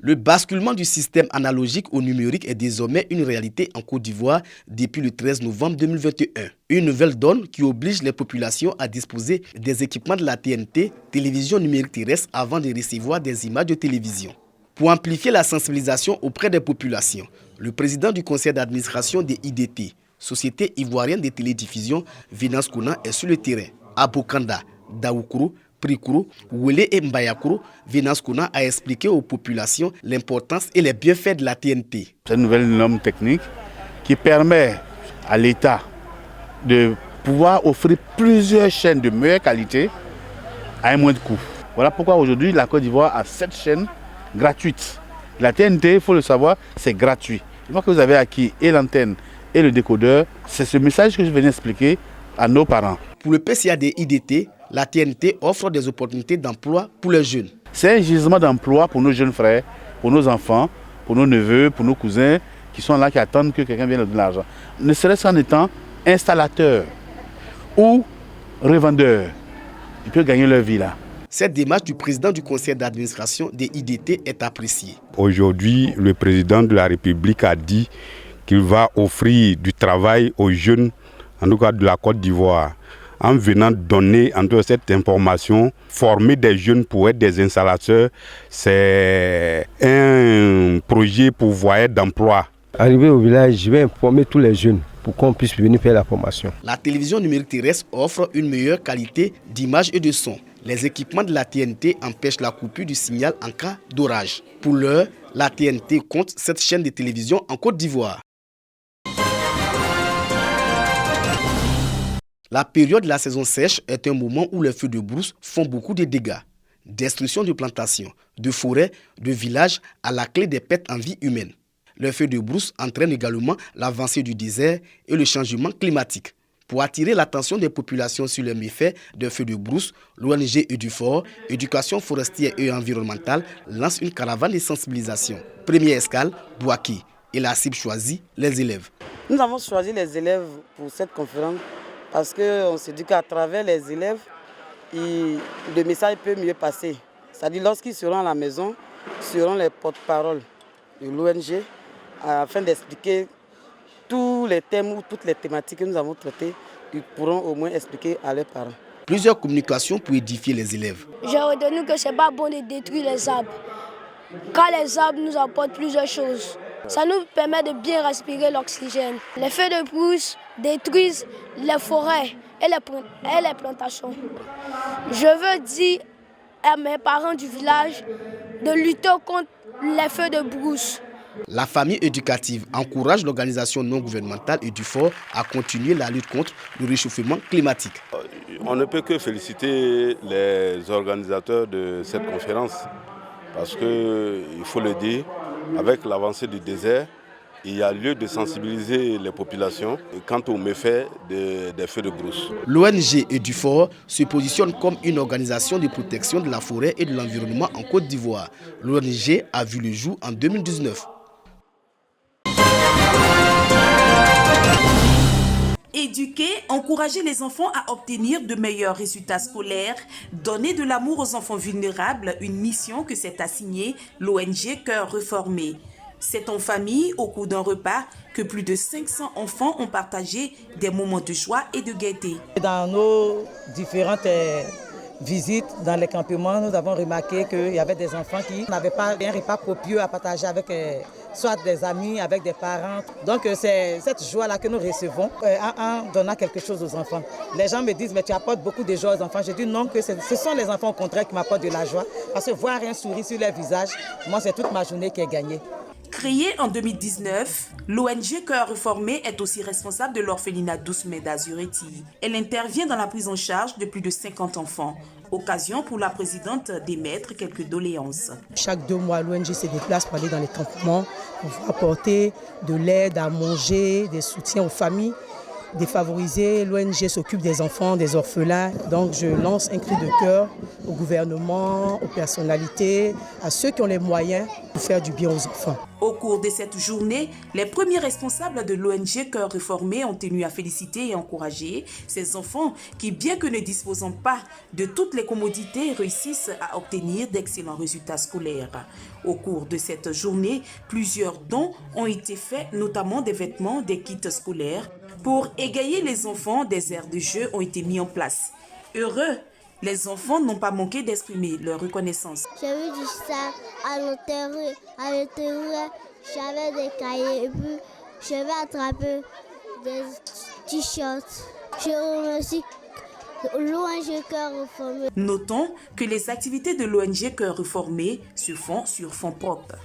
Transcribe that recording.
Le basculement du système analogique au numérique est désormais une réalité en Côte d'Ivoire depuis le 13 novembre 2021. Une nouvelle donne qui oblige les populations à disposer des équipements de la TNT, télévision numérique terrestre, avant de recevoir des images de télévision. Pour amplifier la sensibilisation auprès des populations, le président du conseil d'administration des IDT, Société ivoirienne de télédiffusion, Venance Kouna, est sur le terrain. À Bokanda, Daoukro, Prikoro, Wele et Mbayakoro, Venance Kouna a expliqué aux populations l'importance et les bienfaits de la TNT. C'est une nouvelle norme technique qui permet à l'État de pouvoir offrir plusieurs chaînes de meilleure qualité à un moins de coût. Voilà pourquoi aujourd'hui la Côte d'Ivoire a 7 chaînes gratuites. La TNT, il faut le savoir, c'est gratuit. Une fois que vous avez acquis et l'antenne et le décodeur, c'est ce message que je venais expliquer à nos parents. Pour le PCAD IDT, la TNT offre des opportunités d'emploi pour les jeunes. C'est un gisement d'emploi pour nos jeunes frères, pour nos enfants, pour nos neveux, pour nos cousins qui sont là, qui attendent que quelqu'un vienne leur donner l'argent. Ne serait-ce qu'en étant installateur ou revendeur, ils peuvent gagner leur vie là. Cette démarche du président du conseil d'administration des IDT est appréciée. Aujourd'hui, le président de la République a dit qu'il va offrir du travail aux jeunes, en tout cas de la Côte d'Ivoire, en venant donner en tout cas cette information, former des jeunes pour être des installateurs. C'est un projet pourvoyeur d'emploi. Arrivé au village, je vais informer tous les jeunes pour qu'on puisse venir faire la formation. La télévision numérique terrestre offre une meilleure qualité d'image et de son. Les équipements de la TNT empêchent la coupure du signal en cas d'orage. Pour l'heure, la TNT compte 7 chaînes de télévision en Côte d'Ivoire. La période de la saison sèche est un moment où les feux de brousse font beaucoup de dégâts. Destruction de plantations, de forêts, de villages, à la clé des pertes en vie humaine. Les feux de brousse entraînent également l'avancée du désert et le changement climatique. Pour attirer l'attention des populations sur les méfaits des feux de brousse, l'ONG EDUFOR, Éducation forestière et environnementale, lance une caravane de sensibilisation. Première escale, Bouaki. Et la cible choisit les élèves. Nous avons choisi les élèves pour cette conférence parce qu'on s'est dit qu'à travers les élèves, le message peut mieux passer. C'est-à-dire lorsqu'ils seront à la maison, ils seront les porte-parole de l'ONG afin d'expliquer tous les thèmes ou toutes les thématiques que nous avons traitées. Ils pourront au moins expliquer à leurs parents. Plusieurs communications pour édifier les élèves. J'ai retenu que ce n'est pas bon de détruire les arbres, car les arbres nous apportent plusieurs choses. Ça nous permet de bien respirer l'oxygène. Les feux de brousse détruisent les forêts et les plantations. Je veux dire à mes parents du village de lutter contre les feux de brousse. La famille éducative encourage l'organisation non gouvernementale EDUFOR à continuer la lutte contre le réchauffement climatique. On ne peut que féliciter les organisateurs de cette conférence parce qu'il faut le dire, avec l'avancée du désert, il y a lieu de sensibiliser les populations quant aux méfaits des feux de brousse. L'ONG EDUFOR se positionne comme une organisation de protection de la forêt et de l'environnement en Côte d'Ivoire. L'ONG a vu le jour en 2019. Éduquer, encourager les enfants à obtenir de meilleurs résultats scolaires, donner de l'amour aux enfants vulnérables, une mission que s'est assignée l'ONG Cœur Reformé. C'est en famille, au cours d'un repas, que plus de 500 enfants ont partagé des moments de joie et de gaieté. Dans nos différentes visites dans les campements, nous avons remarqué qu'il y avait des enfants qui n'avaient pas un repas copieux à partager avec soit des amis, avec des parents. Donc c'est cette joie-là que nous recevons en donnant quelque chose aux enfants. Les gens me disent, mais tu apportes beaucoup de joie aux enfants. Je dis non, que ce sont les enfants au contraire qui m'apportent de la joie. Parce que voir un sourire sur leur visage, moi c'est toute ma journée qui est gagnée. Créée en 2019, l'ONG Cœur Reformé est aussi responsable de l'orphelinat Douce-Mets d'Azureti. Elle intervient dans la prise en charge de plus de 50 enfants. Occasion pour la présidente d'émettre quelques doléances. Chaque 2 mois, l'ONG se déplace pour aller dans les campements, pour apporter de l'aide à manger, des soutiens aux familles. défavorisés. L'ONG s'occupe des enfants, des orphelins. Donc je lance un cri de cœur au gouvernement, aux personnalités, à ceux qui ont les moyens pour faire du bien aux enfants. Au cours de cette journée, les premiers responsables de l'ONG Cœur Réformé ont tenu à féliciter et encourager ces enfants qui, bien que ne disposant pas de toutes les commodités, réussissent à obtenir d'excellents résultats scolaires. Au cours de cette journée, plusieurs dons ont été faits, notamment des vêtements, des kits scolaires. Pour égayer les enfants, des aires de jeu ont été mis en place. Heureux, les enfants n'ont pas manqué d'exprimer leur reconnaissance. J'ai vu du sac à l'intérieur, j'avais des cahiers et puis je vais attraper des t-shirts. Je remercie l'ONG Cœur Réformé. Notons que les activités de l'ONG Cœur Réformé se font sur fonds propres.